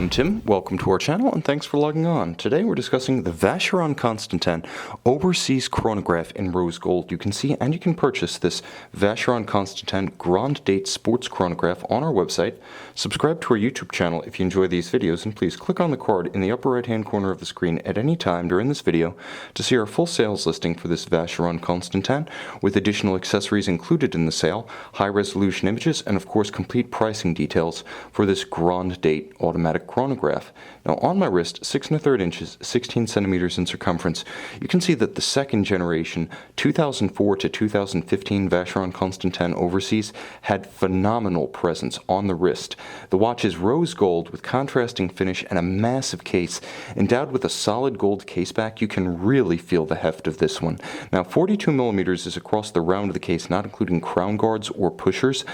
I'm Tim, welcome to our channel and thanks for logging on. Today we're discussing the Vacheron Constantin Overseas Chronograph in rose gold. You can see and you can purchase this Vacheron Constantin Grand Date Sports Chronograph on our website. Subscribe to our YouTube channel if you enjoy these videos, and please click on the card in the upper right hand corner of the screen at any time during this video to see our full sales listing for this Vacheron Constantin with additional accessories included in the sale, high resolution images, and of course complete pricing details for this Grand Date automatic chronograph. Now on my wrist, 6 1/3 inches, 16 centimeters in circumference, you can see that the second generation 2004 to 2015 Vacheron Constantin Overseas had phenomenal presence on the wrist. The watch is rose gold with contrasting finish and a massive case. Endowed with a solid gold case back, you can really feel the heft of this one. Now 42 millimeters is across the round of the case, not including crown guards or pushers.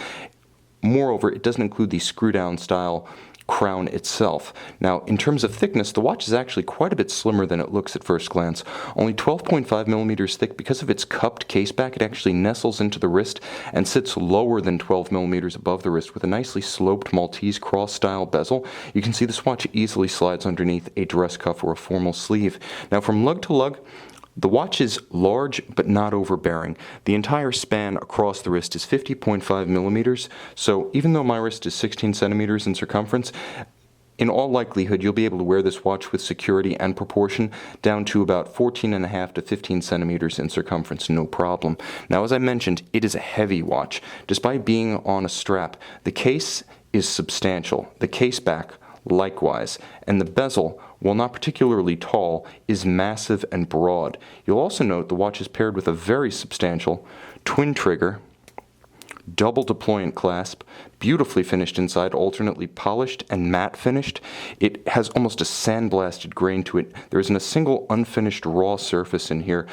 Moreover, it doesn't include the screw down style crown itself. Now, in terms of thickness, the watch is actually quite a bit slimmer than it looks at first glance. Only 12.5 millimeters thick. Because of its cupped case back, it actually nestles into the wrist and sits lower than 12 millimeters above the wrist with a nicely sloped Maltese cross style bezel. You can see this watch easily slides underneath a dress cuff or a formal sleeve. Now, from lug to lug, the watch is large but not overbearing. The entire span across the wrist is 50.5 millimeters, so even though my wrist is 16 centimeters in circumference, in all likelihood you'll be able to wear this watch with security and proportion down to about 14.5 to 15 centimeters in circumference, no problem. Now, as I mentioned, it is a heavy watch. Despite being on a strap, the case is substantial. The case back, likewise, and the bezel, while not particularly tall, is massive and broad. You'll also note the watch is paired with a very substantial twin trigger, double deployant clasp, beautifully finished inside, alternately polished and matte finished. It has almost a sandblasted grain to it. There isn't a single unfinished raw surface in here.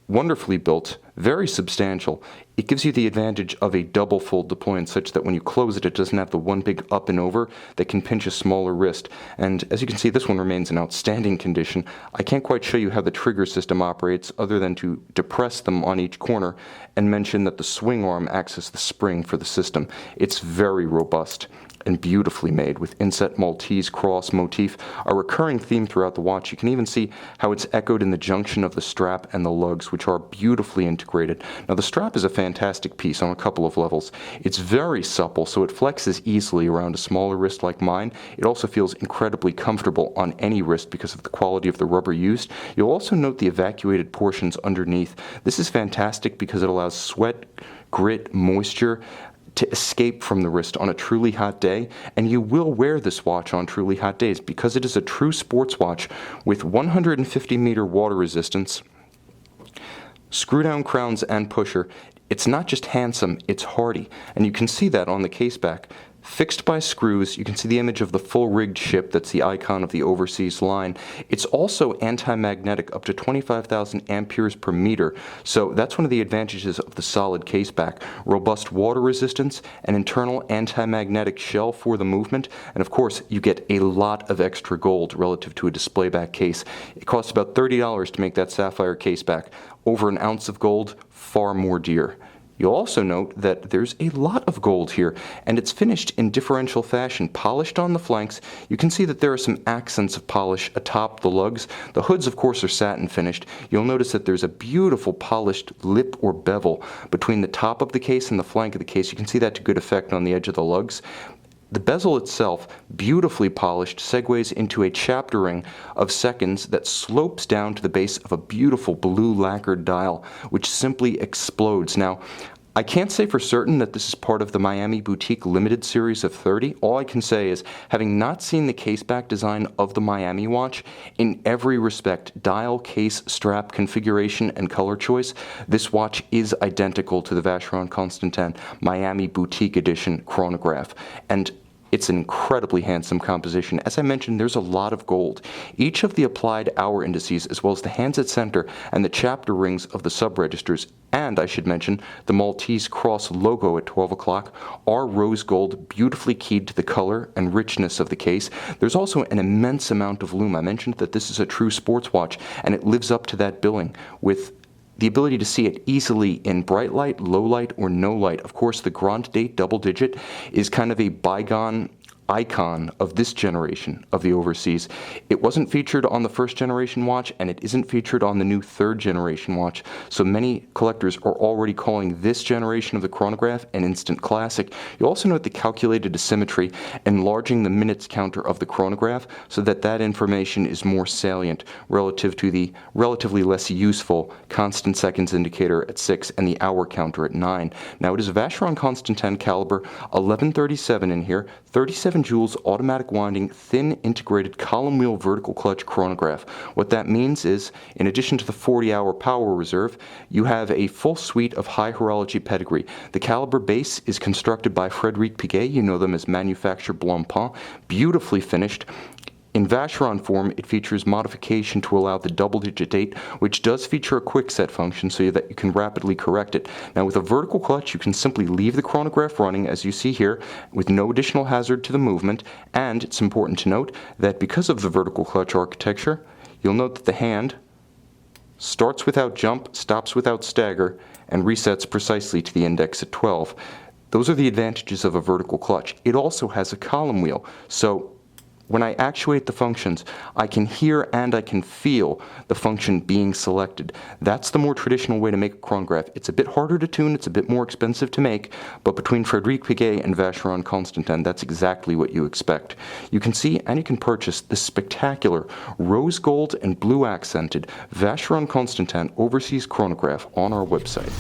Wonderfully built, very substantial. It gives you the advantage of a double fold deployant such that when you close it, it doesn't have the one big up and over that can pinch a smaller wrist. And as you can see, this one remains in outstanding condition. I can't quite show you how the trigger system operates other than to depress them on each corner and mention that the swing arm acts as the spring for the system. It's very robust and beautifully made with inset Maltese cross motif, a recurring theme throughout the watch. You can even see how it's echoed in the junction of the strap and the lugs, which are beautifully integrated. Now the strap is a fantastic piece on a couple of levels. It's very supple, so it flexes easily around a smaller wrist like mine. It also feels incredibly comfortable on any wrist because of the quality of the rubber used. You'll also note the evacuated portions underneath. This is fantastic because it allows sweat, grit, moisture to escape from the wrist on a truly hot day, and you will wear this watch on truly hot days because it is a true sports watch with 150 meter water resistance, screw down crowns and pusher. It's not just handsome, it's hardy, and you can see that on the case back. Fixed by screws, you can see the image of the full rigged ship that's the icon of the Overseas line. It's also anti-magnetic up to 25,000 amperes per meter, so that's one of the advantages of the solid case back. Robust water resistance, an internal anti-magnetic shell for the movement, and of course you get a lot of extra gold relative to a display back case. It costs about $30 to make that sapphire case back. Over an ounce of gold, far more dear. You'll also note that there's a lot of gold here, and it's finished in differential fashion. Polished on the flanks, you can see that there are some accents of polish atop the lugs. The hoods, of course, are satin finished. You'll notice that there's a beautiful polished lip or bevel between the top of the case and the flank of the case. You can see that to good effect on the edge of the lugs. The bezel itself, beautifully polished, segues into a chapter ring of seconds that slopes down to the base of a beautiful blue lacquered dial, which simply explodes. Now, I can't say for certain that this is part of the Miami Boutique limited series of 30. All I can say is, having not seen the caseback design of the Miami watch, in every respect, dial, case, strap, configuration, and color choice, this watch is identical to the Vacheron Constantin Miami Boutique Edition chronograph. And it's an incredibly handsome composition. As I mentioned, there's a lot of gold. Each of the applied hour indices, as well as the hands at center and the chapter rings of the sub-registers, and I should mention the Maltese cross logo at 12 o'clock, are rose gold, beautifully keyed to the color and richness of the case. There's also an immense amount of lume. I mentioned that this is a true sports watch, and it lives up to that billing with the ability to see it easily in bright light, low light, or no light. Of course, the Grand Date double digit is kind of a bygone icon of this generation of the Overseas. It wasn't featured on the first generation watch, and it isn't featured on the new third generation watch, so many collectors are already calling this generation of the chronograph an instant classic. You also note the calculated asymmetry, enlarging the minutes counter of the chronograph so that that information is more salient relative to the relatively less useful constant seconds indicator at 6 and the hour counter at 9. Now it is a Vacheron Constantin caliber 1137 in here, 37 joules automatic winding, thin integrated column wheel vertical clutch chronograph. What that means is, in addition to the 40-hour power reserve, you have a full suite of high horology pedigree. The caliber base is constructed by Frédéric Piguet, you know them as Manufacture Blancpain, beautifully finished. In Vacheron form, it features modification to allow the double-digit date, which does feature a quick-set function so that you can rapidly correct it. Now, with a vertical clutch, you can simply leave the chronograph running, as you see here, with no additional hazard to the movement, and it's important to note that because of the vertical clutch architecture, you'll note that the hand starts without jump, stops without stagger, and resets precisely to the index at 12. Those are the advantages of a vertical clutch. It also has a column wheel, so when I actuate the functions, I can hear and I can feel the function being selected. That's the more traditional way to make a chronograph. It's a bit harder to tune, it's a bit more expensive to make, but between Frédéric Piguet and Vacheron Constantin, that's exactly what you expect. You can see and you can purchase this spectacular rose gold and blue accented Vacheron Constantin Overseas chronograph on our website.